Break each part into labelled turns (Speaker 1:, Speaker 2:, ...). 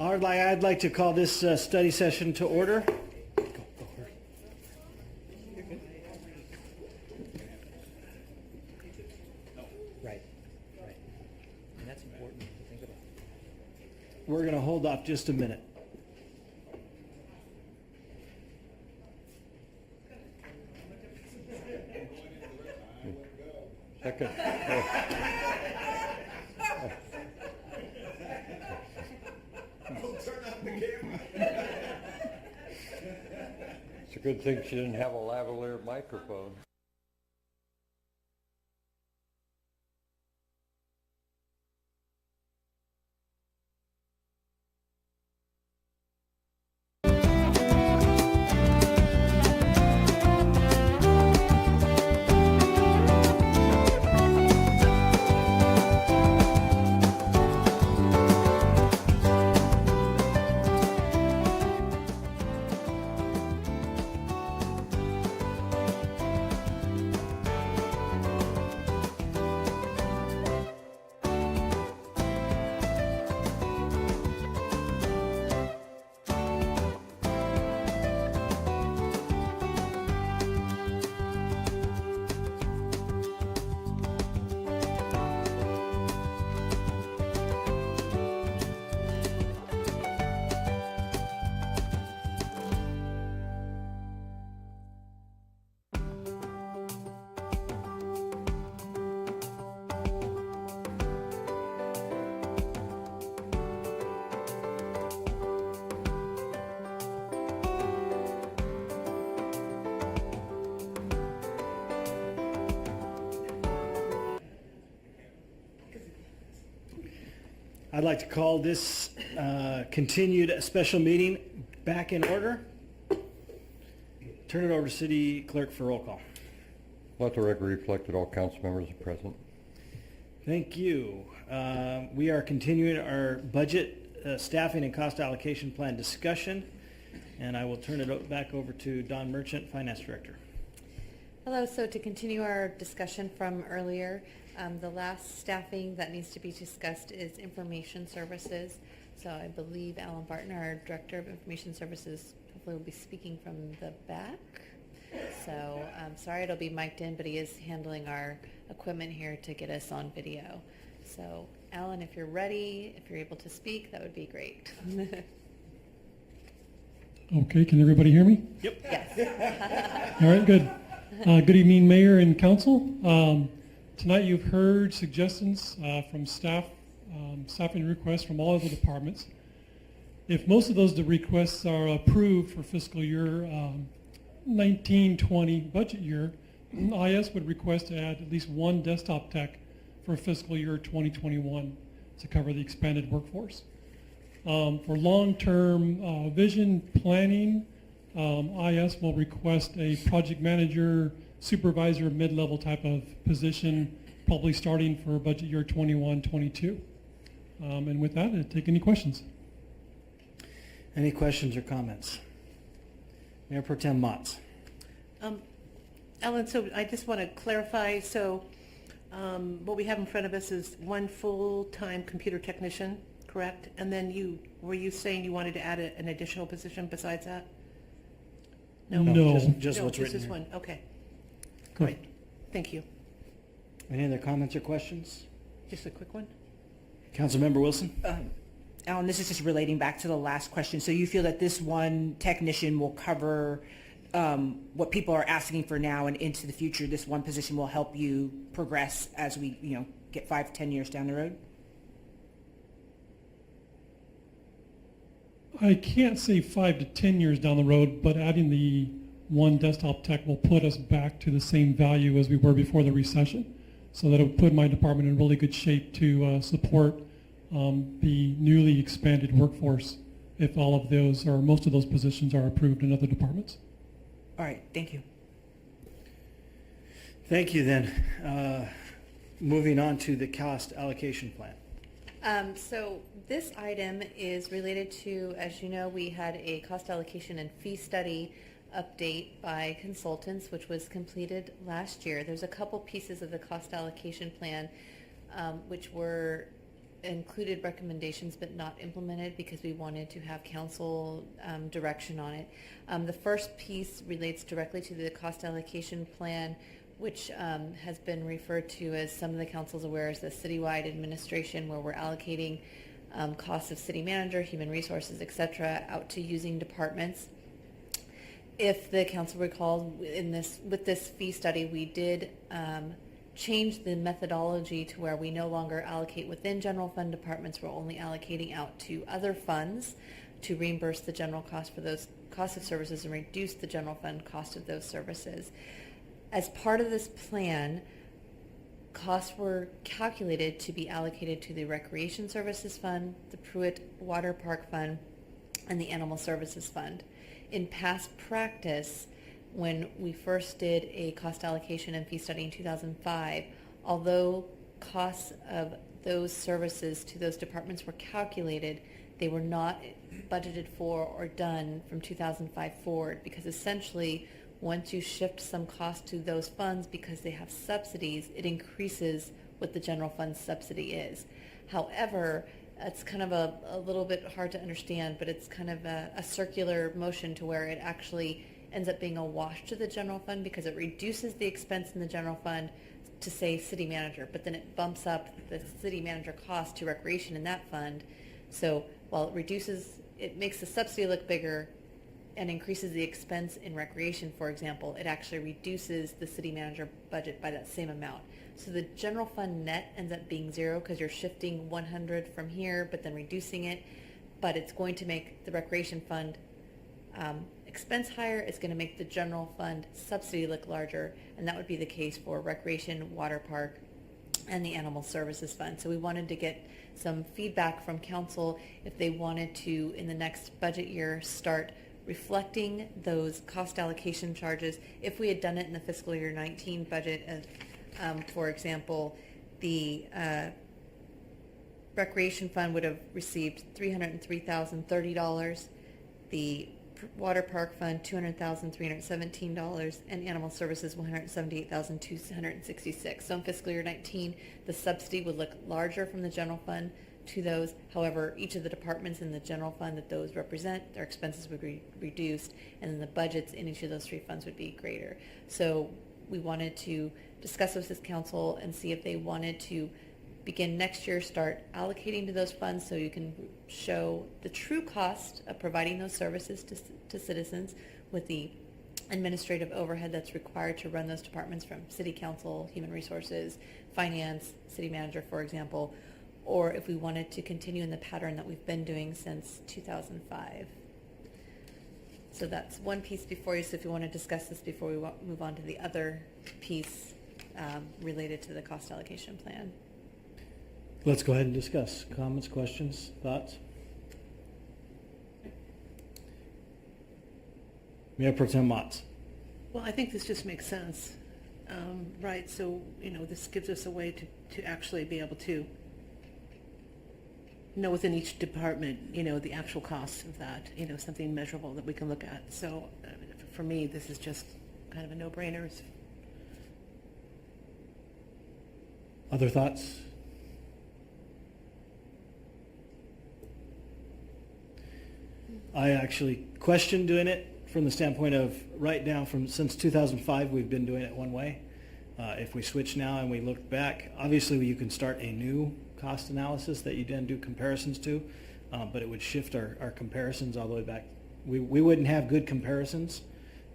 Speaker 1: I'd like to call this study session to order.
Speaker 2: Right. And that's important to think about.
Speaker 1: We're going to hold off just a minute.
Speaker 3: Second.
Speaker 4: Don't turn off the camera.
Speaker 3: It's a good thing she didn't have a lavalier microphone.
Speaker 1: I'd like to call this continued special meeting back in order. Turn it over to City Clerk for roll call.
Speaker 3: Let the record reflect that all council members are present.
Speaker 1: Thank you. We are continuing our budget staffing and cost allocation plan discussion, and I will turn it back over to Don Merchant, Finance Director.
Speaker 5: Hello. So to continue our discussion from earlier, the last staffing that needs to be discussed is information services. So I believe Allen Barton, our Director of Information Services, hopefully will be speaking from the back. So I'm sorry it'll be mic'd in, but he is handling our equipment here to get us on video. So Allen, if you're ready, if you're able to speak, that would be great.
Speaker 6: Okay, can everybody hear me?
Speaker 1: Yep.
Speaker 5: Yes.
Speaker 6: All right, good. Good evening, Mayor and Council. Tonight you've heard suggestions from staff, staffing requests from all of the departments. If most of those requests are approved for fiscal year 19-20 budget year, IS would request to add at least one desktop tech for fiscal year 2021 to cover the expanded workforce. For long-term vision planning, IS will request a project manager, supervisor, mid-level type of position, probably starting for budget year 21-22. And with that, I'd take any questions.
Speaker 1: Any questions or comments? Mayor Pro Tem Motz.
Speaker 7: Ellen, so I just want to clarify, so what we have in front of us is one full-time computer technician, correct? And then were you saying you wanted to add an additional position besides that?
Speaker 6: No.
Speaker 1: Just
Speaker 7: No,
Speaker 1: what's
Speaker 7: just
Speaker 1: written
Speaker 7: this
Speaker 1: here.
Speaker 7: one, okay.
Speaker 6: Correct.
Speaker 7: Great. Thank you.
Speaker 1: Any other comments or questions?
Speaker 7: Just a quick one.
Speaker 1: Councilmember Wilson?
Speaker 8: Alan, this is just relating back to the last question. So you feel that this one technician will cover what people are asking for now and into the future? This one position will help you progress as we, get 5 to 10 years down the road?
Speaker 6: I can't say 5 to 10 years down the road, but adding the one desktop tech will put us back to the same value as we were before the recession. So that it would put my department in really good shape to support the newly expanded workforce if all of those or most of those positions are approved in other departments.
Speaker 8: All right, thank you.
Speaker 1: Thank you then. Moving on to the cost allocation plan.
Speaker 5: So this item is related to, as you know, we had a cost allocation and fee study update by consultants, which was completed last year. There's a couple pieces of the cost allocation plan which were included recommendations but not implemented because we wanted to have council direction on it. The first piece relates directly to the cost allocation plan, which has been referred to, as some of the council's aware, as the citywide administration, where we're allocating costs of city manager, human resources, et cetera, out to using departments. If the council recalls, with this fee study, we did change the methodology to where we no longer allocate within general fund departments. We're only allocating out to other funds to reimburse the general cost for those costs of services and reduce the general fund cost of those services. As part of this plan, costs were calculated to be allocated to the Recreation Services Fund, the Pruitt Water Park Fund, and the Animal Services Fund. In past practice, when we first did a cost allocation and fee study in 2005, although costs of those services to those departments were calculated, they were not budgeted for or done from 2005 forward, because essentially once you shift some cost to those funds because they have subsidies, it increases what the general fund subsidy is. However, it's kind of a little bit hard to understand, but it's kind of a circular motion to where it actually ends up being a wash to the general fund because it reduces the expense in the general fund to, say, city manager, but then it bumps up the city manager cost to recreation in that fund. So while it makes the subsidy look bigger and increases the expense in recreation, for example, it actually reduces the city manager budget by that same amount. So the general fund net ends up being zero because you're shifting 100 from here, but then reducing it. But it's going to make the recreation fund expense higher. It's going to make the general fund subsidy look larger, and that would be the case for recreation, water park, and the animal services fund. So we wanted to get some feedback from council if they wanted to, in the next budget year, start reflecting those cost allocation charges. If we had done it in the fiscal year 19 budget, for example, the recreation fund would have received $303,030, the water park fund $200,317, and animal services $178,266. So in fiscal year 19, the subsidy would look larger from the general fund to those. However, each of the departments in the general fund that those represent, their expenses would be reduced, and then the budgets in each of those three funds would be greater. So we wanted to discuss with this council and see if they wanted to begin next year, start allocating to those funds so you can show the true cost of providing those services to citizens with the administrative overhead that's required to run those departments, from city council, human resources, finance, city manager, for example, or if we wanted to continue in the pattern that we've been doing since 2005. So that's one piece before you. So if you want to discuss this before we move on to the other piece related to the cost allocation plan.
Speaker 1: Let's go ahead and discuss. Comments, questions, thoughts? Mayor Pro Tem Motz.
Speaker 7: Well, I think this just makes sense, right? So, this gives us a way to actually be able to know within each department, the actual cost of that, something measurable that we can look at. So for me, this is just kind of a no-brainer.
Speaker 1: Other thoughts? I actually questioned doing it from the standpoint of right now, since 2005, we've been doing it one way. If we switch now and we look back, obviously you can start a new cost analysis that you then do comparisons to, but it would shift our comparisons all the way back. We wouldn't have good comparisons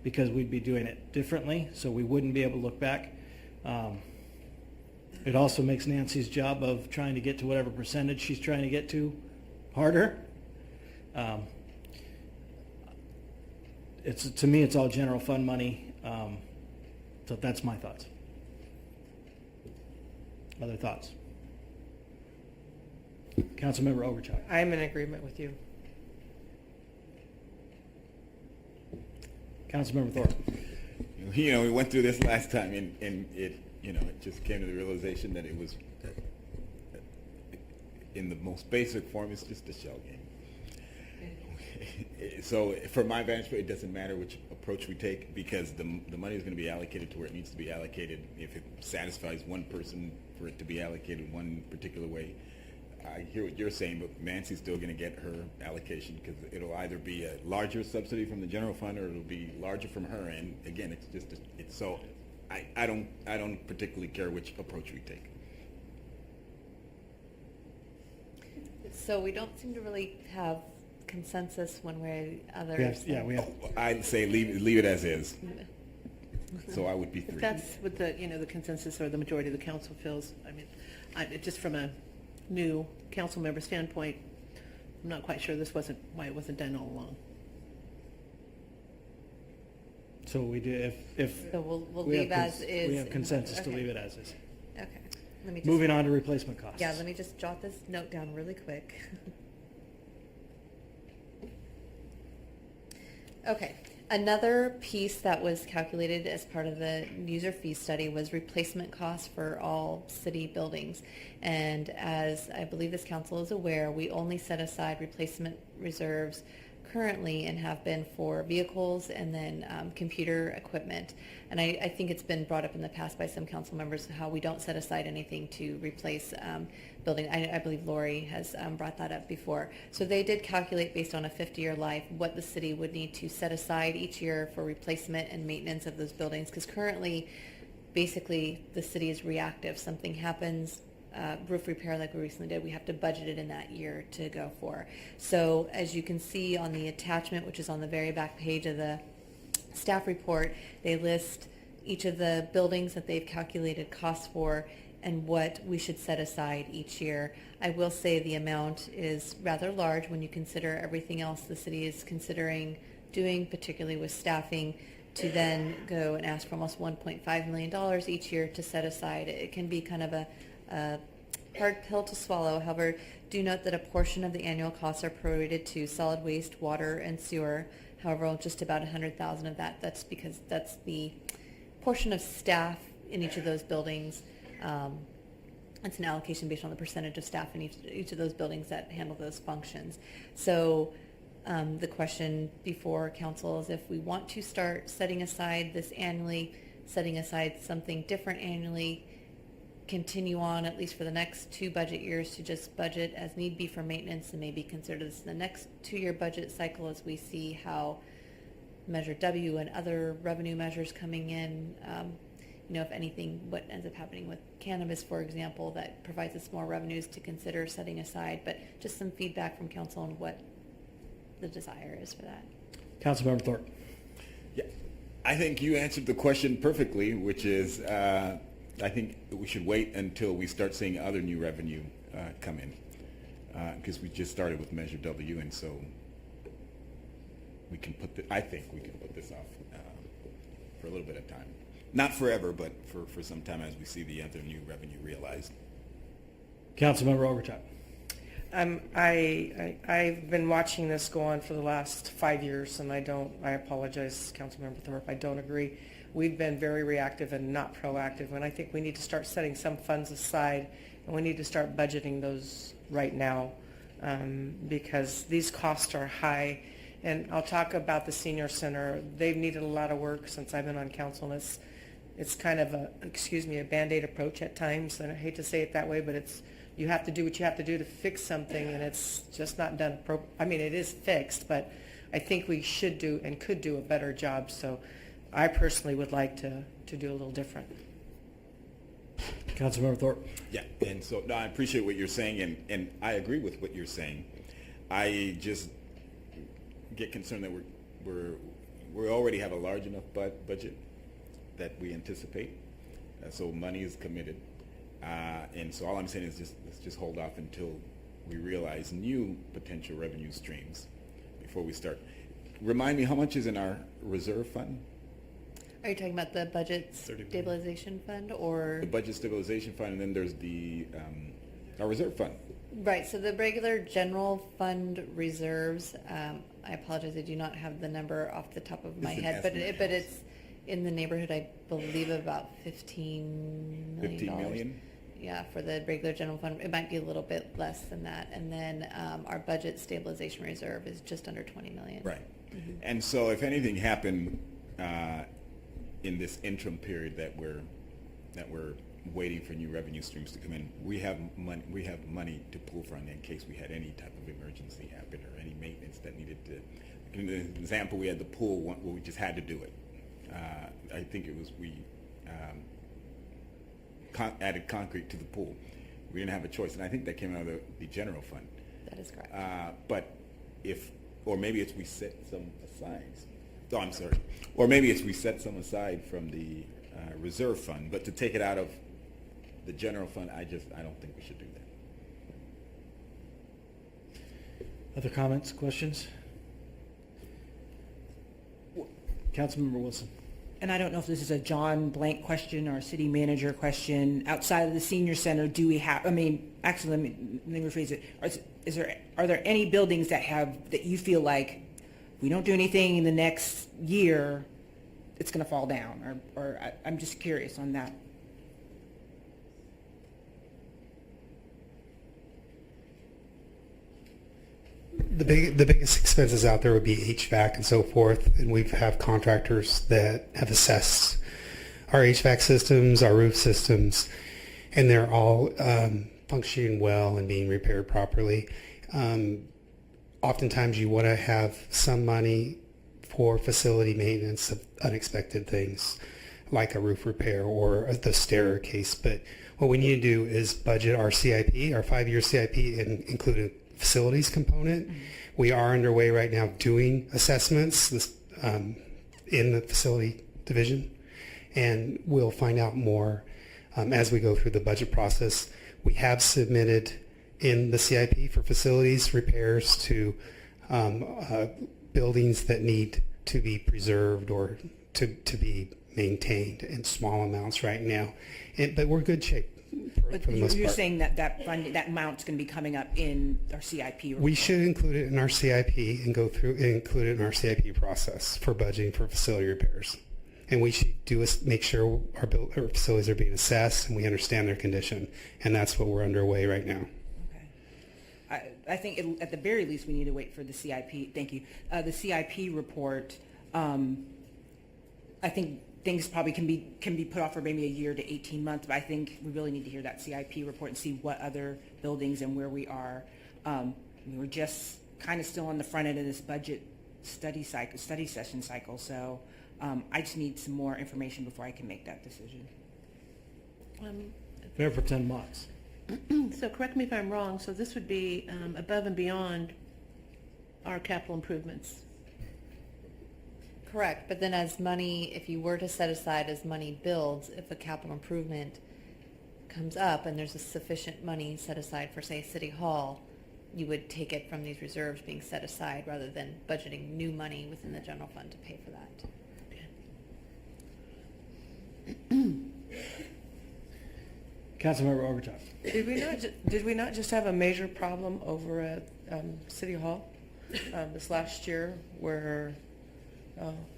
Speaker 1: because we'd be doing it differently, so we wouldn't be able to look back. It also makes Nancy's job of trying to get to whatever percentage she's trying to get to harder. To me, it's all general fund money, so that's my thoughts. Other thoughts? Councilmember Overchuk.
Speaker 2: I'm in agreement with you.
Speaker 1: Councilmember Thorpe.
Speaker 4: We went through this last time, and it just came to the realization that it was, in the most basic form, it's just a shell game. So from my vantage point, it doesn't matter which approach we take, because the money is going to be allocated to where it needs to be allocated. If it satisfies one person for it to be allocated one particular way, I hear what you're saying, but Nancy's still gonna get her allocation, because it'll either be a larger subsidy from the general fund, or it'll be larger from her, and again, it's just, it's so, I don't particularly care which approach we take.
Speaker 5: So we don't seem to really have consensus one way or the other.
Speaker 1: We have,
Speaker 4: I'd say leave it as is, so I would be
Speaker 7: If
Speaker 4: 3.
Speaker 7: that's what the, the consensus or the majority of the council feels, I mean, just from a new council member standpoint, I'm not quite sure why it wasn't done all along.
Speaker 1: so we do, if.
Speaker 5: So we'll
Speaker 1: we have
Speaker 5: leave as
Speaker 1: cons-
Speaker 5: is.
Speaker 1: We have consensus to
Speaker 5: Okay.
Speaker 1: leave it as is.
Speaker 5: Okay. Let me just.
Speaker 1: Moving on to replacement costs.
Speaker 5: Yeah, let me just jot this note down really quick. Okay, another piece that was calculated as part of the user fee study was replacement costs for all city buildings. And as I believe this council is aware, we only set aside replacement reserves currently and have been for vehicles and then computer equipment. And I think it's been brought up in the past by some council members how we don't set aside anything to replace building. I believe Lori has brought that up before. So they did calculate based on a 50-year life what the city would need to set aside each year for replacement and maintenance of those buildings, because currently basically the city is reactive. Something happens, roof repair like we recently did, we have to budget it in that year to go for. So as you can see on the attachment, which is on the very back page of the staff report, they list each of the buildings that they've calculated costs for and what we should set aside each year. I will say the amount is rather large when you consider everything else the city is considering doing, particularly with staffing, to then go and ask for almost $1.5 million each year to set aside. It can be kind of a hard pill to swallow. However, do note that a portion of the annual costs are prorated to solid waste, water, and sewer. However, just about 100,000 of that's because that's the portion of staff in each of those buildings. It's an allocation based on the percentage of staff in each of those buildings that handle those functions. So the question before council is if we want to start setting aside this annually, setting aside something different annually, continue on at least for the next 2 budget years to just budget as need be for maintenance, and maybe consider this in the next 2-year budget cycle as we see how Measure W and other revenue measures coming in, if anything, what ends up happening with cannabis, for example, that provides us more revenues to consider setting aside, but just some feedback from council on what the desire is for that.
Speaker 1: Councilmember Thorpe.
Speaker 4: Yeah, I think you answered the question perfectly, which is I think we should wait until we start seeing other new revenue come in, because we just started with Measure W, and so we can I think we can put this off for a little bit of time. Not forever, but for some time as we see the other new revenue realized.
Speaker 1: Councilmember Overtop.
Speaker 9: I've been watching this go on for the last 5 years, and I apologize, Councilmember Thorpe, I don't agree. We've been very reactive and not proactive, and I think we need to start setting some funds aside, and we need to start budgeting those right now, because these costs are high. And I'll talk about the senior center. They've needed a lot of work since I've been on council, and it's kind of a Band-Aid approach at times, and I hate to say it that way, but you have to do what you have to do to fix something, and it's just not done. It is fixed, but I think we should do and could do a better job. So I personally would like to do a little different.
Speaker 1: Councilmember Thorpe.
Speaker 4: Yeah, and so no, I appreciate what you're saying, and I agree with what you're saying. I just get concerned that we already have a large enough budget that we anticipate, so money is committed, and so all I'm saying is let's just hold off until we realize new potential revenue streams before we start. Remind me, how much is in our reserve fund?
Speaker 5: Are you talking about the budget stabilization fund or?
Speaker 4: The budget stabilization fund, and then there's the our reserve fund.
Speaker 5: Right, so the regular general fund reserves, I apologize, I do not have the number off the top of my
Speaker 4: It's an
Speaker 5: head,
Speaker 4: estimate.
Speaker 5: but it's in the neighborhood, I believe, of about $15 million.
Speaker 4: 15 million?
Speaker 5: Yeah, for the regular general fund. It might be a little bit less than that. And then our budget stabilization reserve is just under $20 million.
Speaker 4: Right. And so if anything happened in this interim period that we're waiting for new revenue streams to come in. We have money to pull from in case we had any type of emergency happen or any maintenance that needed to. In an example, we had the pool where we just had to do it. I think it was we added concrete to the pool. We didn't have a choice, and I think that came out of the general fund.
Speaker 5: That is correct.
Speaker 4: But or maybe it's we set some aside. Oh, I'm sorry. Or maybe it's we set some aside from the reserve fund, but to take it out of the general fund, I don't think we should do that.
Speaker 1: Other comments, questions? Councilmember Wilson.
Speaker 8: And I don't know if this is a John Blank question or a city manager question. Outside of the senior center, do we have, I mean, actually, let me rephrase it. Are there any buildings that you feel like we don't do anything in the next year, it's going to fall down? I'm just curious on that.
Speaker 10: The biggest expenses out there would be HVAC and so forth, and we have contractors that have assessed our HVAC systems, our roof systems, and they're all functioning well and being repaired properly. Oftentimes you want to have some money for facility maintenance of unexpected things like a roof repair or the staircase, but what we need to do is budget our CIP, our 5-year CIP, and include a facilities component. We are underway right now doing assessments in the facility division, and we'll find out more as we go through the budget process. We have submitted in the CIP for facilities repairs to buildings that need to be preserved or to be maintained in small amounts right now, but we're in good shape.
Speaker 8: But you're saying that amount's going to be coming up in our CIP report.
Speaker 10: We should include it in our CIP and go through and include it in our CIP process for budgeting for facility repairs. And we should make sure our facilities are being assessed and we understand their condition. And that's what we're underway right now.
Speaker 8: Okay. I think at the very least we need to wait for the CIP. Thank you. The CIP report. I think things probably can be put off for maybe a year to 18 months, but I think we really need to hear that CIP report and see what other buildings and where we are. We're just kind of still on the front end of this budget study session cycle, so I just need some more information before I can make that decision.
Speaker 1: Mayor Pro Tem Motts.
Speaker 7: So correct me if I'm wrong, so this would be above and beyond our capital improvements.
Speaker 5: Correct, but then as money, if you were to set aside as money builds, if a capital improvement comes up and there's a sufficient money set aside for, say, City Hall, you would take it from these reserves being set aside rather than budgeting new money within the general fund to pay for that.
Speaker 1: Councilmember Overton.
Speaker 9: Did we not just have a major problem over at City Hall this last year where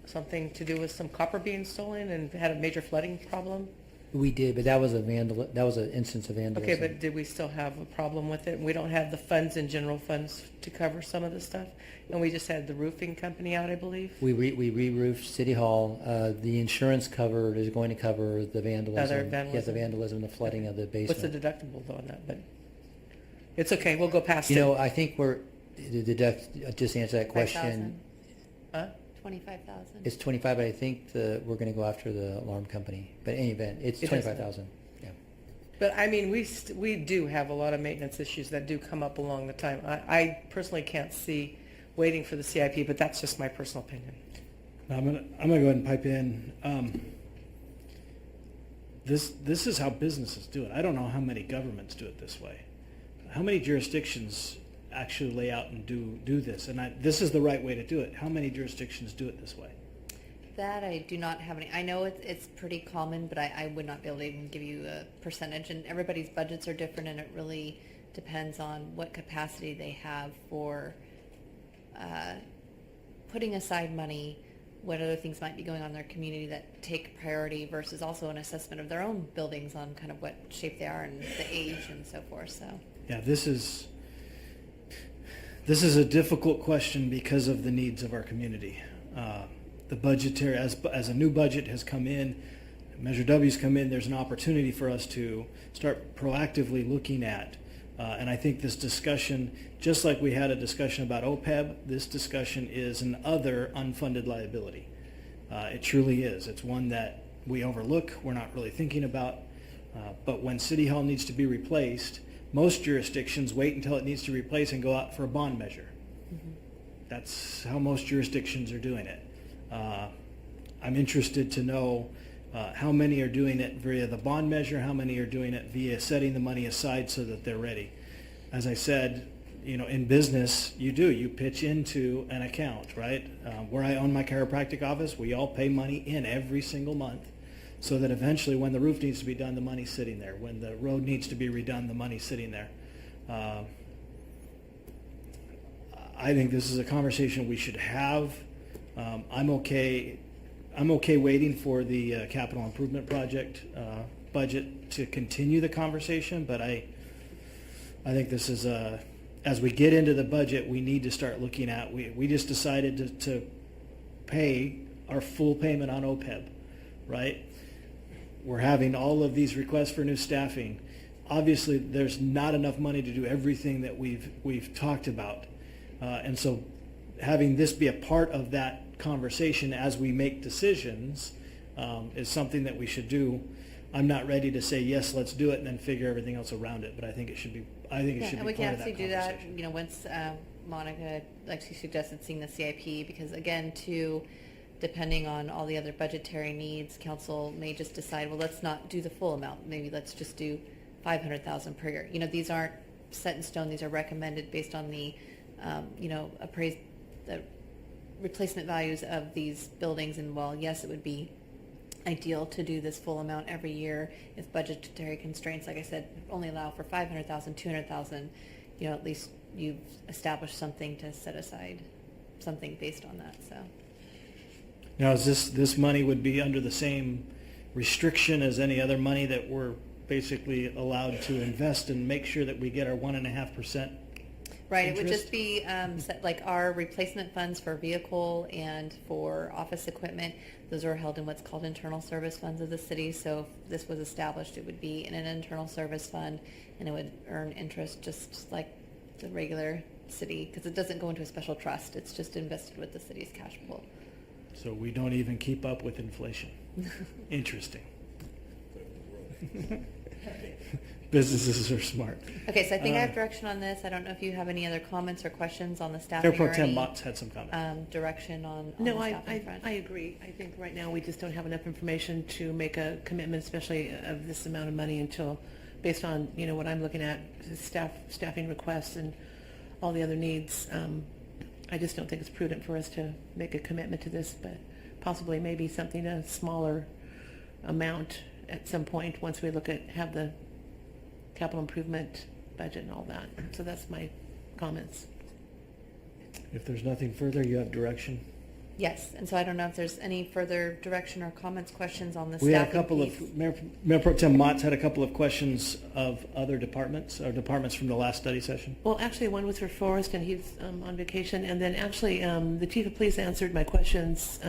Speaker 9: something to do with some copper being stolen and had a major flooding problem?
Speaker 2: We did, but that was an instance of vandalism.
Speaker 9: Okay, but did we still have a problem with it? We don't have the funds in general funds to cover some of this stuff, and we just had the roofing company out, I believe.
Speaker 2: We re-roofed City Hall. The insurance is going to cover the vandalism.
Speaker 9: Other vandalism?
Speaker 2: Yes, the vandalism, the flooding of the basement.
Speaker 9: What's the deductible though on that? But it's okay, we'll go past it.
Speaker 2: You know, I think just answer that question.
Speaker 5: 5,000.
Speaker 9: Huh?
Speaker 5: 25,000.
Speaker 2: It's 25, but I think we're going to go after the alarm company. But in any event, it's 25,000. Yeah.
Speaker 9: But I mean, we do have a lot of maintenance issues that do come up along the time. I personally can't see waiting for the CIP, but that's just my personal opinion.
Speaker 1: Now I'm gonna go ahead and pipe in. This is how businesses do it. I don't know how many governments do it this way. How many jurisdictions actually lay out and do this? And this is the right way to do it. How many jurisdictions do it this way?
Speaker 5: That I do not have any. I know it's pretty common, but I would not be able to even give you a percentage. And everybody's budgets are different, and it really depends on what capacity they have for putting aside money, what other things might be going on in their community that take priority versus also an assessment of their own buildings on kind of what shape they are and the age and so forth. So
Speaker 1: Yeah, this is a difficult question because of the needs of our community. The budgetary, as a new budget has come in, Measure W's come in, there's an opportunity for us to start proactively looking at. And I think this discussion, just like we had a discussion about OPEB, this discussion is an other unfunded liability. It truly is. It's one that we overlook, we're not really thinking about. But when City Hall needs to be replaced, most jurisdictions wait until it needs to replace and go out for a bond measure. That's how most jurisdictions are doing it. I'm interested to know how many are doing it via the bond measure, how many are doing it via setting the money aside so that they're ready. As I said, in business, you pitch into an account, right? Where I own my chiropractic office, we all pay money in every single month so that eventually when the roof needs to be done, the money's sitting there. When the road needs to be redone, the money's sitting there. I think this is a conversation we should have. I'm okay waiting for the capital improvement project budget to continue the conversation, but I think this is as we get into the budget, we need to start looking at, we just decided to pay our full payment on OPEB, right? We're having all of these requests for new staffing. Obviously, there's not enough money to do everything that we've talked about. And so having this be a part of that conversation as we make decisions is something that we should do. I'm not ready to say, yes, let's do it and then figure everything else around it, but I think it should be,
Speaker 5: And we can
Speaker 1: part of that
Speaker 5: actually do that,
Speaker 1: conversation.
Speaker 5: once Monica, like she suggested, seeing the CIP, because again, too, depending on all the other budgetary needs, council may just decide, well, let's not do the full amount. Maybe let's just do 500,000 per year. These aren't set in stone. These are recommended based on the, appraised, the replacement values of these buildings. And while, yes, it would be ideal to do this full amount every year, if budgetary constraints, like I said, only allow for 500,000, 200,000, at least you've established something to set aside, something based on that, so.
Speaker 1: Now, is this money would be under the same restriction as any other money that we're basically allowed to invest and make sure that we get our 1.5%?
Speaker 5: Right, it would
Speaker 1: interest?
Speaker 5: just be set, like our replacement funds for vehicle and for office equipment. Those are held in what's called internal service funds of the city. So if this was established, it would be in an internal service fund, and it would earn interest just like the regular city, because it doesn't go into a special trust. It's just invested with the city's cash pool.
Speaker 1: So we don't even keep up with inflation. Interesting. Businesses are smart.
Speaker 5: Okay, so I think I have direction on this. I don't know if you have any other comments or questions on the staffing
Speaker 1: Mayor Pro
Speaker 5: or
Speaker 1: Tem
Speaker 5: any
Speaker 1: Motz had some comments.
Speaker 5: direction on
Speaker 7: No,
Speaker 5: the
Speaker 7: I
Speaker 5: staffing front.
Speaker 7: agree. I think right now we just don't have enough information to make a commitment, especially of this amount of money, until, based on, what I'm looking at, staffing requests and all the other needs. I just don't think it's prudent for us to make a commitment to this, but possibly maybe something, a smaller amount at some point once we have the capital improvement budget and all that. So that's my comments.
Speaker 1: If there's nothing further, you have direction?
Speaker 5: Yes, and so I don't know if there's any further direction or comments, questions on the
Speaker 1: We had a
Speaker 5: staffing
Speaker 1: couple
Speaker 5: piece.
Speaker 1: of, Mayor Pro Tem Motz had a couple of questions of other departments, or departments from the last study session.
Speaker 7: Well, actually, one was for Forrest, and he's on vacation. And then actually, the chief of police answered my questions